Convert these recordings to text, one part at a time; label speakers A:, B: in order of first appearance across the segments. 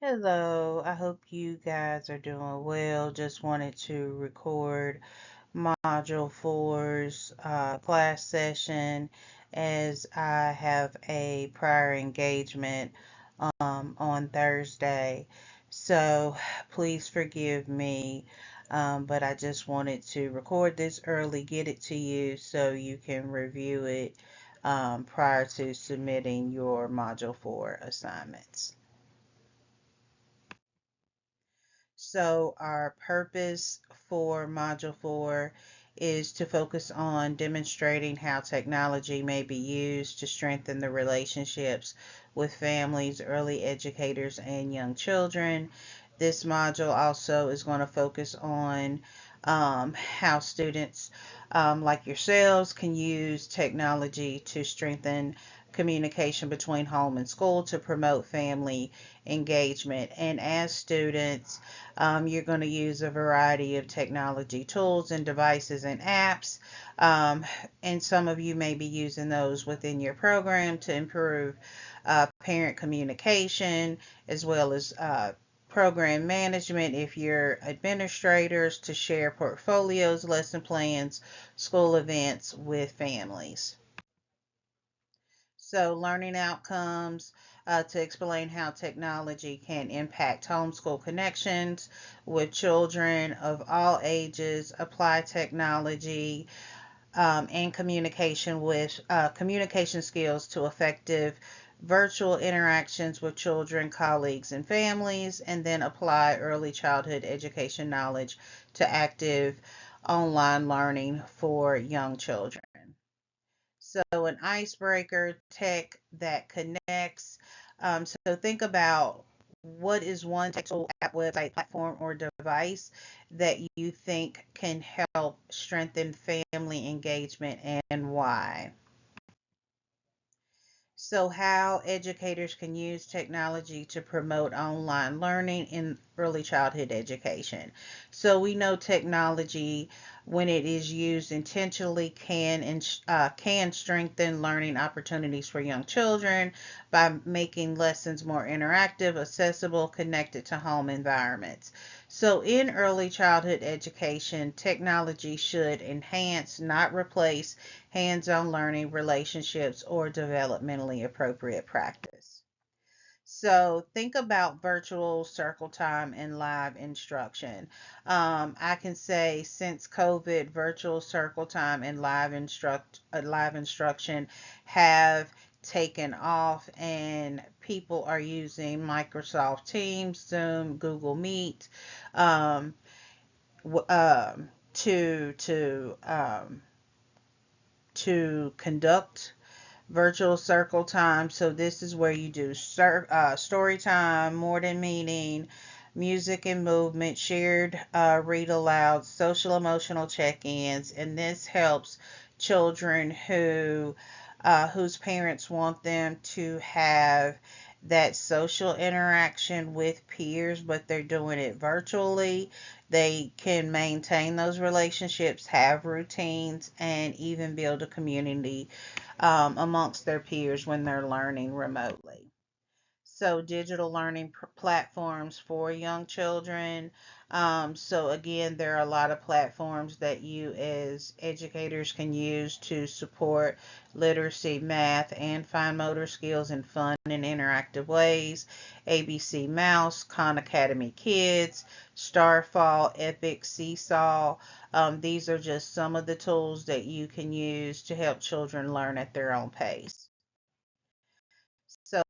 A: Hello, I hope you guys are doing well. Just wanted to record Module 4's class session as I have a prior engagement on Thursday. So please forgive me, but I just wanted to record this early, get it to you so you can review it prior to submitting your Module 4 assignments. So our purpose for Module 4 is to focus on demonstrating how technology may be used to strengthen the relationships with families, early educators, and young children. This module also is going to focus on how students like yourselves can use technology to strengthen communication between home and school to promote family engagement. And as students, you're going to use a variety of technology tools and devices and apps. And some of you may be using those within your program to improve parent communication as well as program management if you're administrators to share portfolios, lesson plans, school events with families. So, learning outcomes to explain how technology can impact homeschool connections with children of all ages, apply technology and communication skills to effective virtual interactions with children, colleagues, and families, and then apply early childhood education knowledge to active online learning for young children. So, an icebreaker tech that connects. So, think about what is one textile app, website, platform, or device that you think can help strengthen family engagement and why. So, how educators can use technology to promote online learning in early childhood education. So, we know technology, when it is used intentionally, can strengthen learning opportunities for young children by making lessons more interactive, accessible, connected to home environments. So, in early childhood education, technology should enhance, not replace, hands on learning, relationships, or developmentally appropriate practice. So think about virtual circle time and live instruction. I can say since COVID, virtual circle time and live instruction have taken off, and people are using Microsoft Teams, Zoom, Google Meet um, to conduct virtual circle time. So this is where you do story time, morning meeting, music and movement, shared read aloud, social emotional check-ins, and this helps children whose parents want them to have that social interaction with peers, but they're doing it virtually. They can maintain those relationships, have routines, and even build a community amongst their peers when they're learning remotely. So, digital learning platforms for young children. So, again, there are a lot of platforms that you, as educators, can use to support literacy, math, and fine motor skills in fun and interactive ways. ABC Mouse, Khan Academy Kids, Starfall, Epic, Seesaw. These are just some of the tools that you can use to help children learn at their own pace. So,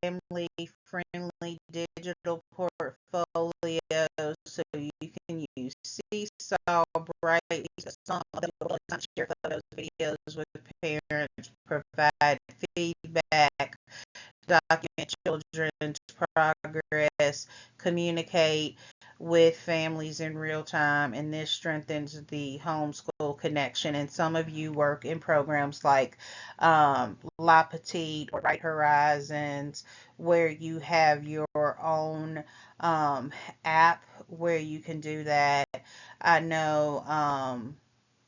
A: family friendly digital portfolios. So, you can use Seesaw, Bright, some of them share photos, videos with parents, provide feedback, document children's progress, communicate with families in real time, and this strengthens the homeschool connection. And some of you work in programs like La Petite or Bright Horizons, where you have your own app where you can do that. I know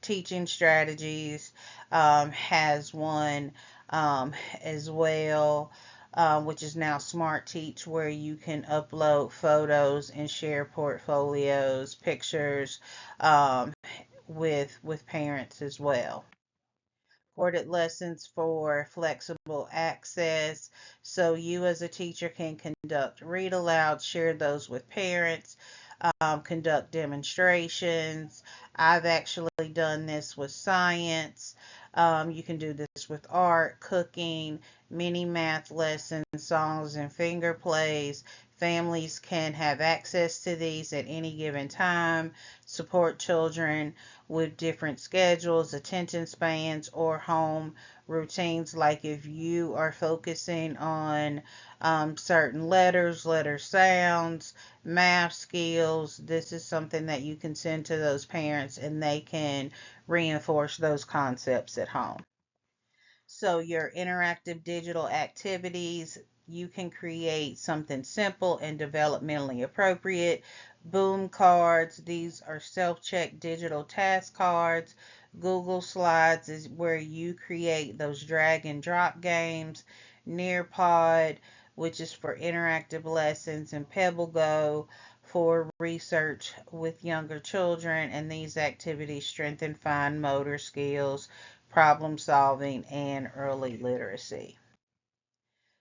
A: Teaching Strategies has one as well. which is now Smart Teach, where you can upload photos and share portfolios, pictures, um, with parents as well. Recorded lessons for flexible access. So you as a teacher can conduct read aloud, share those with parents, conduct demonstrations. I've actually done this with science. You can do this with art, cooking, mini math lessons, songs and finger plays. Families can have access to these at any given time, support children with different schedules, attention spans, or home routines. Like if you are focusing on certain letters, letter sounds, math skills, this is something that you can send to those parents and they can reinforce those concepts at home. So, your interactive digital activities, you can create something simple and developmentally appropriate. Boom cards, these are self check digital task cards. Google Slides is where you create those drag and drop games. Nearpod, which is for interactive lessons, and Pebble Go for research with younger children. And these activities strengthen fine motor skills, problem solving, and early literacy.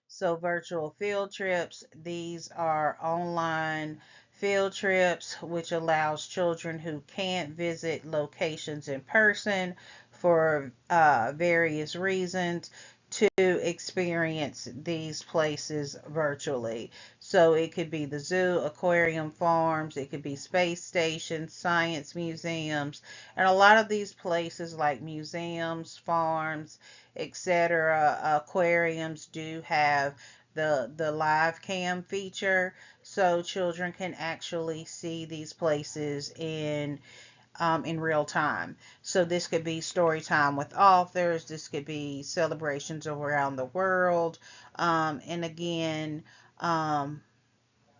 A: So, virtual field trips, these are online field trips which allows children who can't visit locations in person for various reasons to experience these places virtually. So it could be the zoo, aquarium, farms, it could be space stations, science museums, and a lot of these places like museums, farms, etc., aquariums do have the live cam feature, so children can actually see these places in real time. So this could be story time with authors. This could be celebrations around the world, and again, um,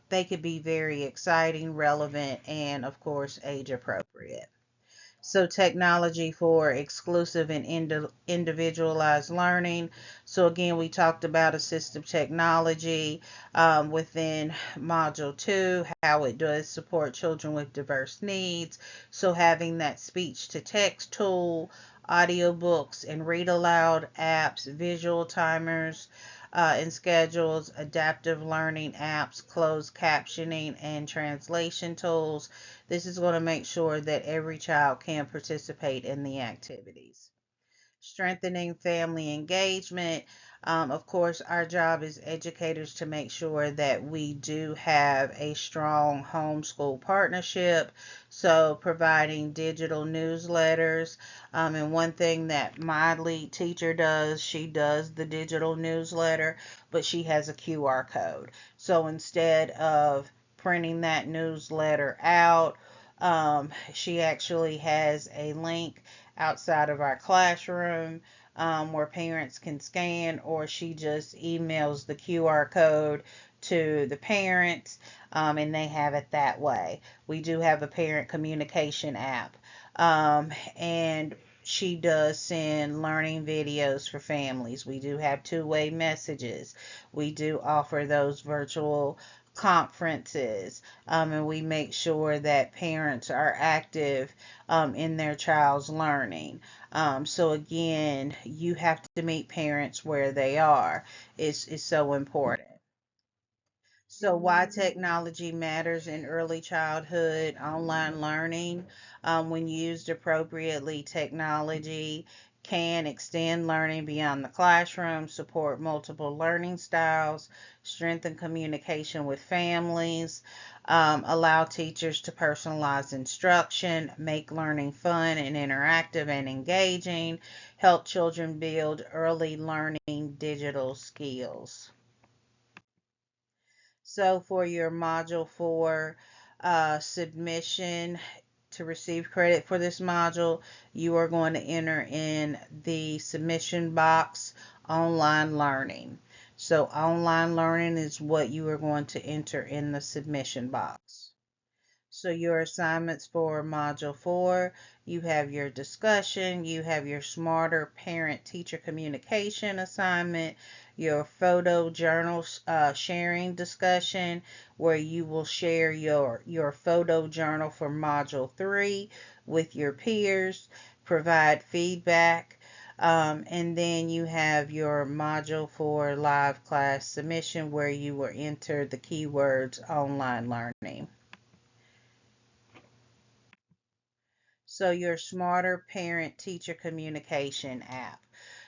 A: they could be very exciting, relevant, and of course age appropriate. So, technology for exclusive and individualized learning. So, again, we talked about assistive technology within Module 2, how it does support children with diverse needs. So, having that speech to text tool, audiobooks and read aloud apps, visual timers, and schedules, adaptive learning apps, closed captioning, and translation tools. This is going to make sure that every child can participate in the activities. Strengthening family engagement. Of course, our job as educators to make sure that we do have a strong homeschool partnership. So, providing digital newsletters. And one thing that my lead teacher does, she does the digital newsletter, but she has a QR code. So, instead of printing that newsletter out, she actually has a link outside of our classroom where parents can scan, or she just emails the QR code to the parents and they have it that way. We do have a parent communication app, and she does send learning videos for families. We do have two-way messages. We do offer those virtual conferences, and we make sure that parents are active in their child's learning. So again, you have to meet parents where they are. It's so important. So, why technology matters in early childhood online learning. When used appropriately, technology can extend learning beyond the classroom, support multiple learning styles, strengthen communication with families, allow teachers to personalize instruction, make learning fun and interactive and engaging, help children build early learning digital skills. So for your Module 4 submission to receive credit for this module, you are going to enter in the submission box online learning. So online learning is what you are going to enter in the submission box. So your assignments for Module 4, you have your discussion, you have your Smarter Parent-Teacher Communication assignment, your photo journal sharing discussion, where you will share your photo journal for Module 3 with your peers, provide feedback, and then you have your Module 4 live class submission, where you will enter the keywords online learning. So your Smarter Parent-Teacher Communication app.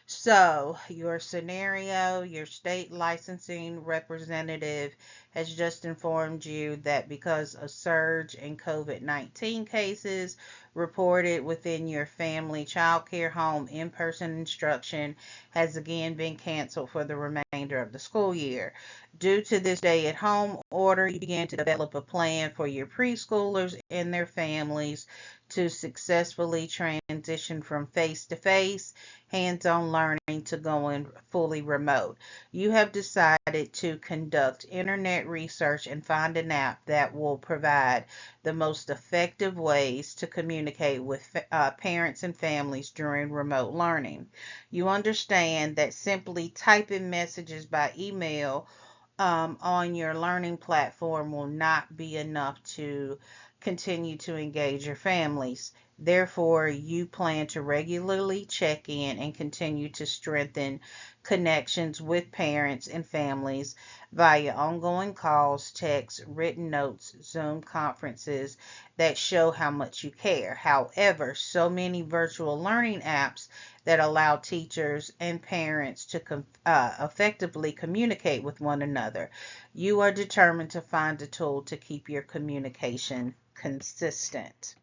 A: So your scenario, your state licensing representative has just informed you that because a surge in COVID-19 cases reported within your family child care home, in-person instruction has again been canceled for the remainder of the school year. Due to this stay-at-home order, you began to develop a plan for your preschoolers and their families to successfully transition from face-to-face hands-on learning to going fully remote. You have decided to conduct internet research and find an app that will provide the most effective ways to communicate with parents and families during remote learning. You understand that simply typing messages by email on your learning platform will not be enough to continue to engage your families. Therefore, you plan to regularly check in and continue to strengthen connections with parents and families via ongoing calls, texts, written notes, Zoom conferences that show how much you care. However, so many virtual learning apps that allow teachers and parents to effectively communicate with one another. You are determined to find a tool to keep your communication consistent.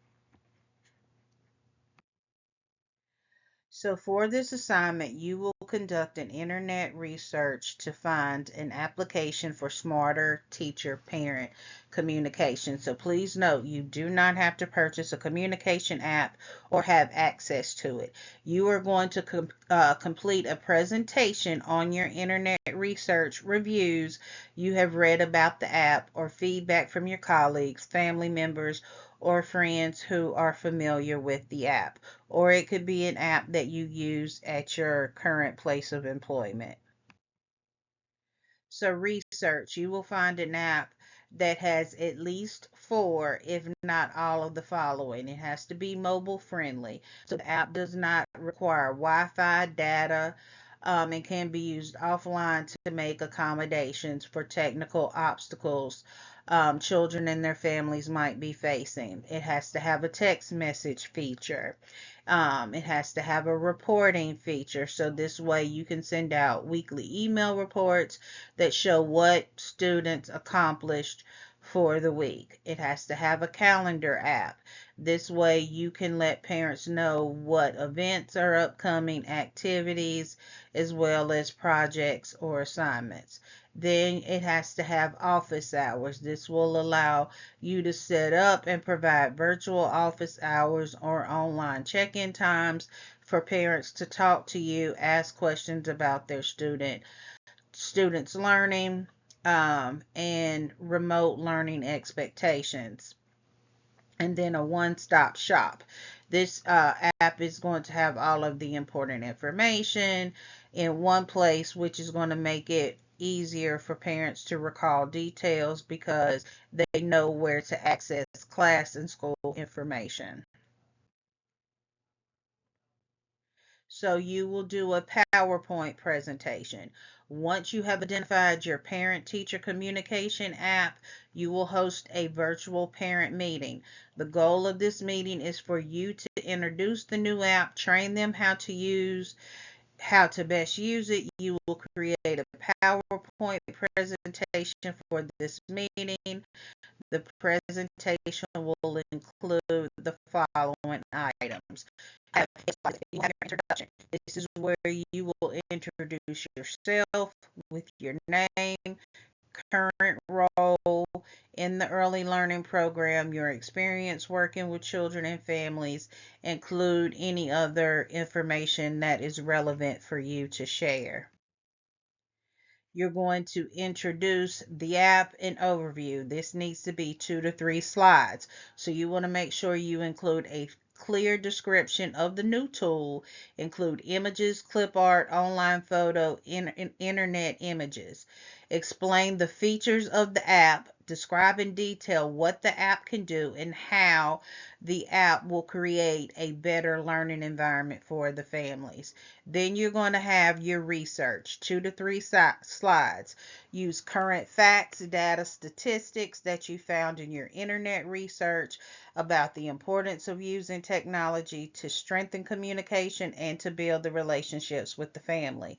A: So for this assignment, you will conduct an internet research to find an application for smarter teacher-parent communication. So please note, you do not have to purchase a communication app or have access to it. You are going to complete a presentation on your internet research reviews you have read about the app or feedback from your colleagues, family members, or friends who are familiar with the app, or it could be an app that you use at your current place of employment. So research, you will find an app that has at least four, if not all of the following. It has to be mobile friendly. So the app does not require Wi-Fi data, and can be used offline to make accommodations for technical obstacles children and their families might be facing. It has to have a text message feature. It has to have a reporting feature, so this way you can send out weekly email reports that show what students accomplished for the week. It has to have a calendar app. This way you can let parents know what events are upcoming, activities, as well as projects or assignments. Then it has to have office hours. This will allow you to set up and provide virtual office hours or online check-in times for parents to talk to you, ask questions about their students learning, and remote learning expectations. And then a one-stop shop. This app is going to have all of the important information in one place, which is going to make it easier for parents to recall details because they know where to access class and school information. So you will do a PowerPoint presentation. Once you have identified your parent-teacher communication app, you will host a virtual parent meeting. The goal of this meeting is for you to introduce the new app, train them how to best use it. You will create a PowerPoint presentation for this meeting. The presentation will include the following items. You have your introduction. This is where you will introduce yourself with your name, current role in the early learning program, your experience working with children and families, include any other information that is relevant for you to share. you're going to introduce the app and overview. This needs to be 2 to 3 slides. So you want to make sure you include a clear description of the new tool, include images, clip art, online photo, internet images. Explain the features of the app, describe in detail what the app can do and how the app will create a better learning environment for the families. Then you're going to have your research, 2 to 3 slides. Use current facts, data, statistics that you found in your internet research about the importance of using technology to strengthen communication and to build the relationships with the family.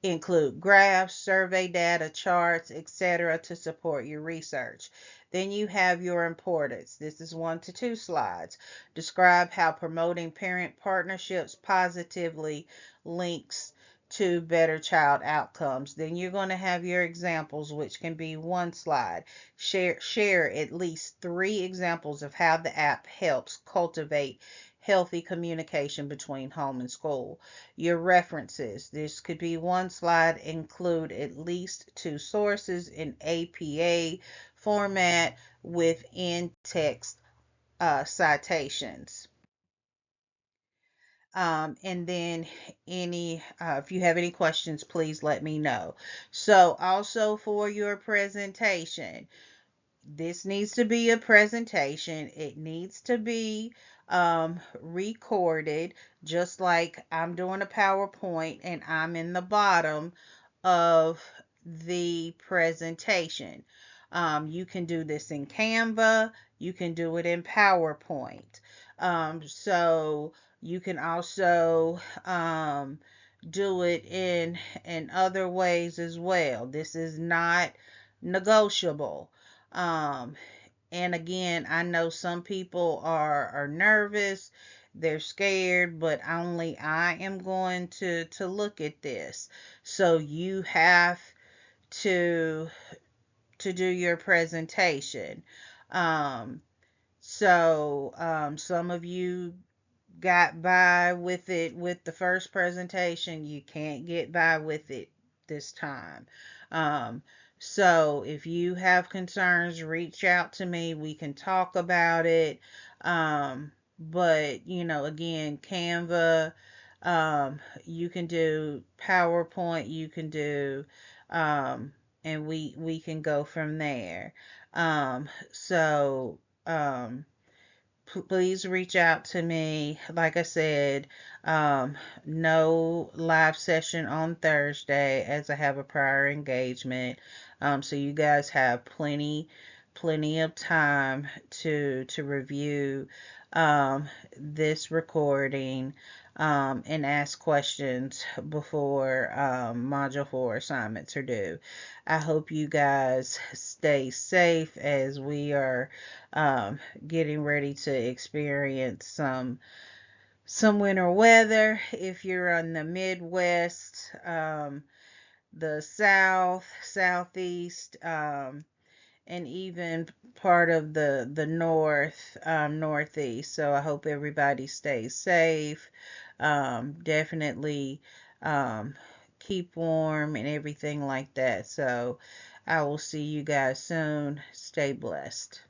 A: Include graphs, survey data, charts, etc. to support your research. Then you have your importance. This is 1 to 2 slides. Describe how promoting parent partnerships positively links to better child outcomes. Then you're going to have your examples, which can be 1 slide. Share at least 3 examples of how the app helps cultivate healthy communication between home and school. Your references. This could be 1 slide, include at least 2 sources in APA format with in-text citations. And then if you have any questions, please let me know. So also for your presentation, this needs to be a presentation. It needs to be recorded, just like I'm doing a PowerPoint and I'm in the bottom of the presentation. You can do this in Canva. You can do it in PowerPoint. So you can also do it in other ways as well. This is not negotiable. Um, and again, I know some people are nervous, they're scared, but only I am going to look at this. So you have to do your presentation. Um, some of you got by with it with the first presentation. You can't get by with it this time. Um, so if you have concerns, reach out to me. We can talk about it. But again, Canva, you can do PowerPoint, you can do, and we can go from there. So, please reach out to me. Like I said, no live session on Thursday as I have a prior engagement. So you guys have plenty of time to review this recording and ask questions before Module 4 assignments are due. I hope you guys stay safe as we are getting ready to experience some winter weather. If you're on the Midwest, the South, Southeast, and even part of the North, Northeast. So I hope everybody stays safe. Definitely um, keep warm and everything like that. So I will see you guys soon. Stay blessed.